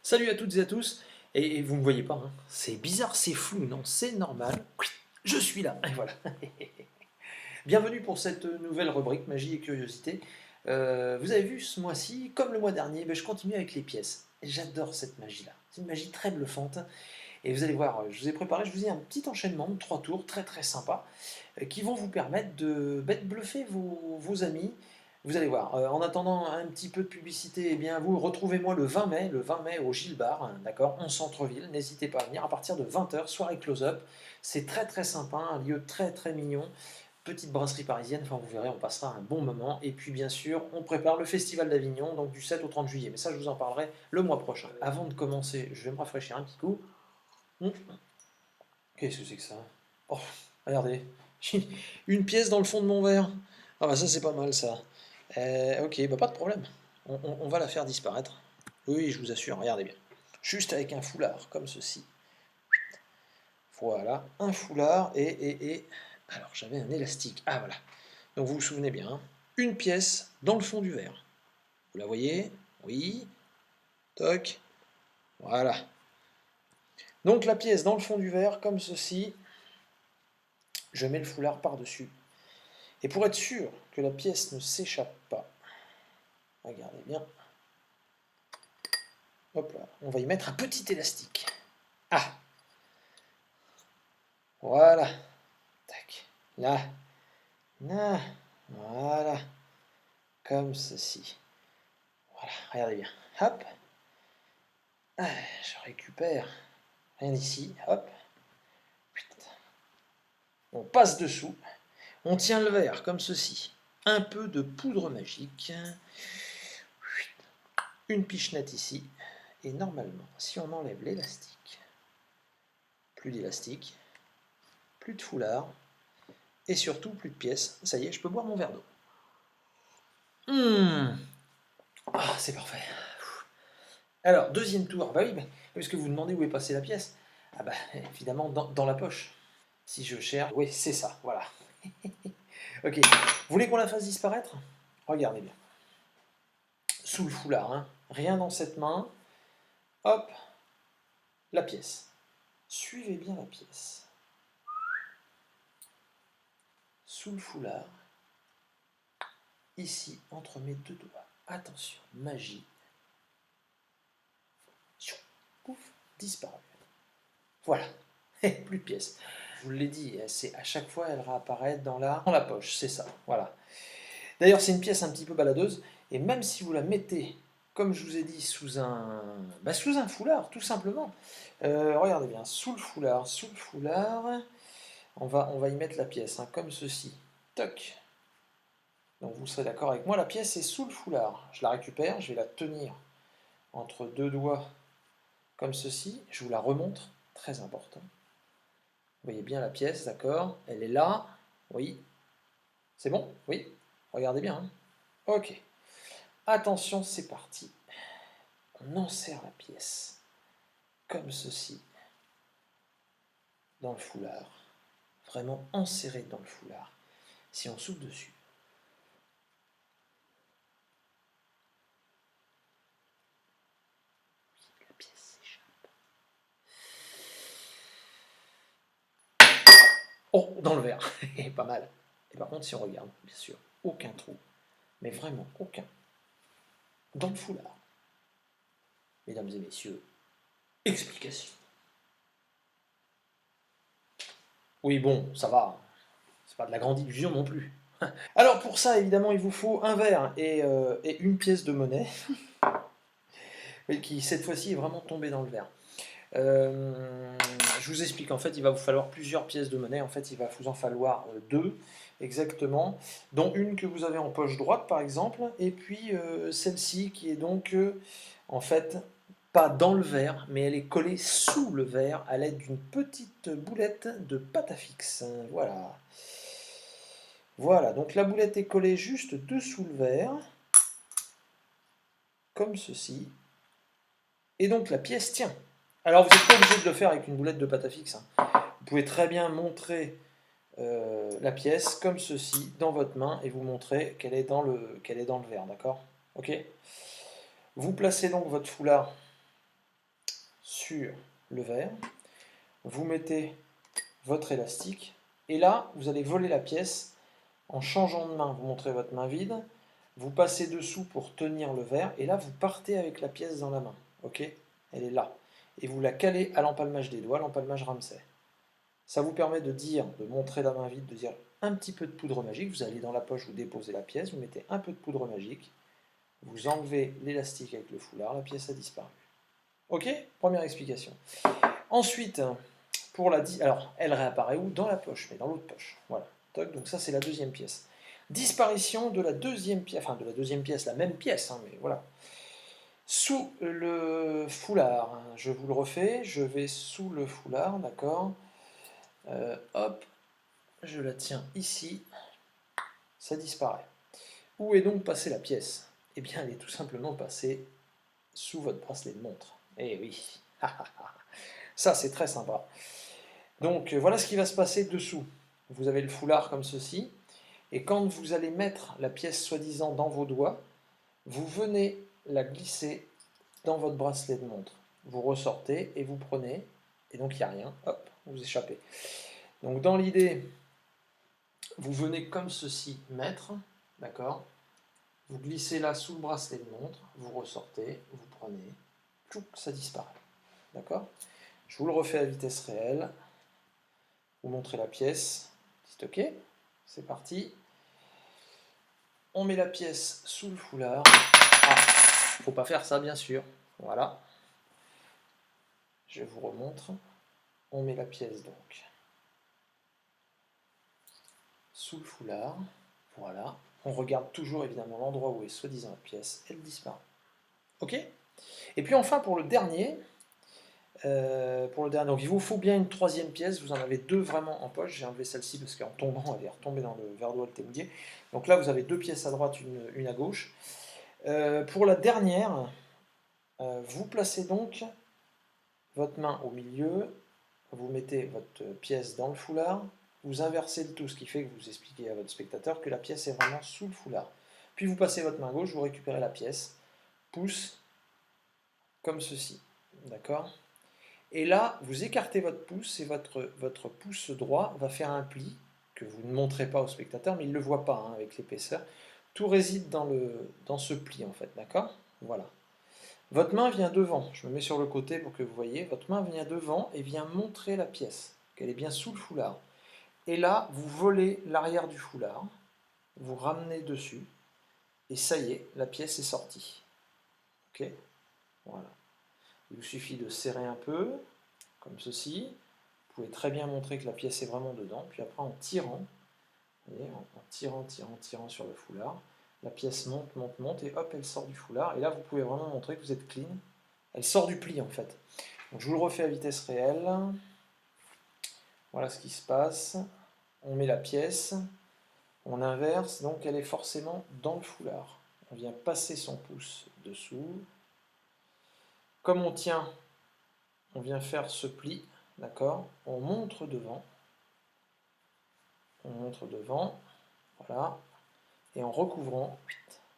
Salut à toutes et à tous, et vous ne me voyez pas, hein. C'est bizarre, c'est flou, non, c'est normal. Je suis là, et voilà. Bienvenue pour cette nouvelle rubrique Magie et Curiosité. Vous avez vu, ce mois-ci, comme le mois dernier, je continue avec les pièces. Et j'adore cette magie-là. C'est une magie très bluffante. Et vous allez voir, je vous ai préparé, je vous ai un petit enchaînement de 3 tours très très sympa qui vont vous permettre de bluffer vos amis. Vous allez voir, en attendant un petit peu de publicité, eh bien, vous retrouvez-moi le 20 mai au Gilles Bar, hein, d'accord, en centre-ville. N'hésitez pas à venir à partir de 20 h, soirée close-up. C'est très très sympa, un lieu très très mignon. Petite brasserie parisienne, enfin vous verrez, on passera un bon moment. Et puis bien sûr, on prépare le Festival d'Avignon, donc du 7 au 30 juillet. Mais ça, je vous en parlerai le mois prochain. Avant de commencer, je vais me rafraîchir un petit coup. Qu'est-ce que c'est que ça? Oh, regardez, une pièce dans le fond de mon verre. Ah bah ça c'est pas mal ça. Ok, bah pas de problème. On va la faire disparaître. Oui, je vous assure, regardez bien. Juste avec un foulard, comme ceci. Voilà, un foulard et... Alors j'avais un élastique. Ah voilà. Donc vous vous souvenez bien, hein. Une pièce dans le fond du verre. Vous la voyez? Oui. Toc. Voilà. Donc la pièce dans le fond du verre, comme ceci. Je mets le foulard par-dessus. Et pour être sûr que la pièce ne s'échappe pas, regardez bien, hop là, on va y mettre un petit élastique. Ah, voilà, tac, là, là, voilà, comme ceci. Voilà, regardez bien, hop, ah, je récupère, rien ici, hop, on passe dessous, on tient le verre comme ceci, un peu de poudre magique, une pichenette ici, et normalement, si on enlève l'élastique, plus d'élastique, plus de foulard, et surtout plus de pièces. Ça y est, je peux boire mon verre d'eau. Ah, c'est parfait. Alors, deuxième tour. Bah oui, parce que vous demandez où est passée la pièce. Ah bah, évidemment, dans la poche. Si je cherche... Oui, c'est ça, voilà. Ok. Vous voulez qu'on la fasse disparaître? Regardez bien. Sous le foulard, hein. Rien dans cette main. Hop, la pièce. Suivez bien la pièce. Sous le foulard. Ici, entre mes deux doigts. Attention, magie. Pouf, disparu. Voilà, plus de pièces. Je vous l'ai dit, c'est à chaque fois elle réapparaît dans la poche, c'est ça, voilà. D'ailleurs, c'est une pièce un petit peu baladeuse, et même si vous la mettez, comme je vous ai dit, sous un foulard, tout simplement. Regardez bien, sous le foulard, on va y mettre la pièce, hein, comme ceci. Toc. Donc vous serez d'accord avec moi, la pièce est sous le foulard. Je la récupère, je vais la tenir entre deux doigts, comme ceci. Je vous la remontre, très important. Vous voyez bien la pièce, d'accord? Elle est là. Oui. C'est bon? Oui. Regardez bien, hein. Ok. Attention, c'est parti. On enserre la pièce, comme ceci, dans le foulard. Vraiment enserré dans le foulard. Si on souffle dessus. La pièce s'échappe. Oh, dans le verre. Pas mal. Et par contre, si on regarde, bien sûr, aucun trou. Mais vraiment aucun. Dans le foulard. Mesdames et messieurs, explication. Oui, bon, ça va. C'est pas de la grande illusion non plus. Alors pour ça, évidemment, il vous faut un verre et une pièce de monnaie, qui cette fois-ci est vraiment tombée dans le verre. Je vous explique, en fait, il va vous falloir plusieurs pièces de monnaie. En fait, il va vous en falloir deux, exactement, dont une que vous avez en poche droite, par exemple, et puis celle-ci qui est donc, en fait, pas dans le verre, mais elle est collée sous le verre à l'aide d'une petite boulette de pâte à fixe. Voilà. Voilà, donc la boulette est collée juste dessous le verre, comme ceci. Et donc la pièce tient. Alors vous n'êtes pas obligé de le faire avec une boulette de pâte à fixe, hein. Vous pouvez très bien montrer la pièce comme ceci dans votre main et vous montrer qu'elle est dans le verre, d'accord? Ok. Vous placez donc votre foulard sur le verre, vous mettez votre élastique, et là, vous allez voler la pièce en changeant de main. Vous montrez votre main vide, vous passez dessous pour tenir le verre, et là, vous partez avec la pièce dans la main. Ok? Elle est là. Et vous la calez à l'empalmage des doigts, l'empalmage Ramsay. Ça vous permet de dire, de montrer la main vide, de dire un petit peu de poudre magique. Vous allez dans la poche, vous déposez la pièce, vous mettez un peu de poudre magique, vous enlevez l'élastique avec le foulard, la pièce a disparu. Ok? Première explication. Ensuite, pour la alors elle réapparaît où? Dans la poche, mais dans l'autre poche. Voilà. Donc ça c'est la deuxième pièce. Disparition de la deuxième pièce, enfin de la deuxième pièce, la même pièce, hein, mais voilà. Sous le foulard, hein, je vous le refais, je vais sous le foulard, d'accord. Hop, je la tiens ici, ça disparaît. Où est donc passée la pièce? Eh bien, elle est tout simplement passée sous votre bracelet de montre. Eh oui, ça c'est très sympa. Donc voilà ce qui va se passer dessous. Vous avez le foulard comme ceci, et quand vous allez mettre la pièce soi-disant dans vos doigts, vous venez la glisser dans votre bracelet de montre. Vous ressortez et vous prenez, et donc il n'y a rien, hop, vous échappez. Donc dans l'idée, vous venez comme ceci mettre, d'accord? Vous glissez là sous le bracelet de montre, vous ressortez, vous prenez, tchouk, ça disparaît. D'accord? Je vous le refais à vitesse réelle. Vous montrez la pièce. Dites OK. C'est parti. On met la pièce sous le foulard. Ah, faut pas faire ça bien sûr. Voilà. Je vous remontre. On met la pièce donc sous le foulard. Voilà. On regarde toujours évidemment l'endroit où est soi-disant la pièce. Elle disparaît. OK? Et puis enfin pour le dernier, donc il vous faut bien une troisième pièce, vous en avez deux vraiment en poche, j'ai enlevé celle-ci parce qu'en tombant elle est retombée dans le verre d'eau, elle était mouillée. Donc là vous avez deux pièces à droite, une à gauche. Pour la dernière, vous placez donc votre main au milieu, vous mettez votre pièce dans le foulard, vous inversez le tout, ce qui fait que vous expliquez à votre spectateur que la pièce est vraiment sous le foulard. Puis vous passez votre main gauche, vous récupérez la pièce, pouce, comme ceci, d'accord? Et là, vous écartez votre pouce et votre pouce droit va faire un pli que vous ne montrez pas au spectateur, mais il ne le voit pas hein, avec l'épaisseur. Tout réside dans ce pli en fait, d'accord? Voilà. Votre main vient devant, je me mets sur le côté pour que vous voyez, votre main vient devant et vient montrer la pièce, qu'elle est bien sous le foulard. Et là, vous volez l'arrière du foulard, vous ramenez dessus, et ça y est, la pièce est sortie. Ok? Voilà. Il vous suffit de serrer un peu, comme ceci. Vous pouvez très bien montrer que la pièce est vraiment dedans. Puis après, en tirant, vous voyez, en tirant sur le foulard, la pièce monte, monte, monte, et hop, elle sort du foulard. Et là, vous pouvez vraiment montrer que vous êtes clean. Elle sort du pli, en fait. Donc, je vous le refais à vitesse réelle. Voilà ce qui se passe. On met la pièce, on inverse, donc elle est forcément dans le foulard. On vient passer son pouce dessous. Comme on tient, on vient faire ce pli, d'accord? On montre devant. On montre devant, voilà. Et en recouvrant,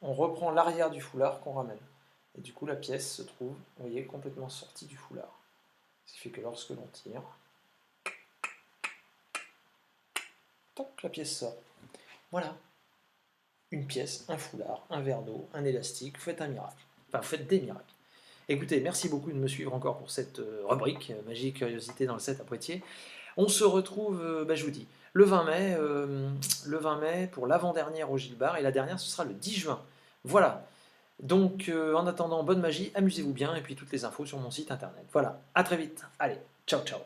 on reprend l'arrière du foulard qu'on ramène. Et du coup, la pièce se trouve, vous voyez, complètement sortie du foulard. Ce qui fait que lorsque l'on tire, toc, la pièce sort. Voilà. Une pièce, un foulard, un verre d'eau, un élastique, faites un miracle. Enfin, faites des miracles. Écoutez, merci beaucoup de me suivre encore pour cette rubrique Magie et Curiosité dans le 7 à Poitiers. On se retrouve, je vous dis, le 20 mai pour l'avant-dernière au Gilles-Bar, et la dernière ce sera le 10 juin. Voilà. Donc en attendant, bonne magie, amusez-vous bien, et puis toutes les infos sur mon site internet. Voilà, à très vite. Allez, ciao ciao.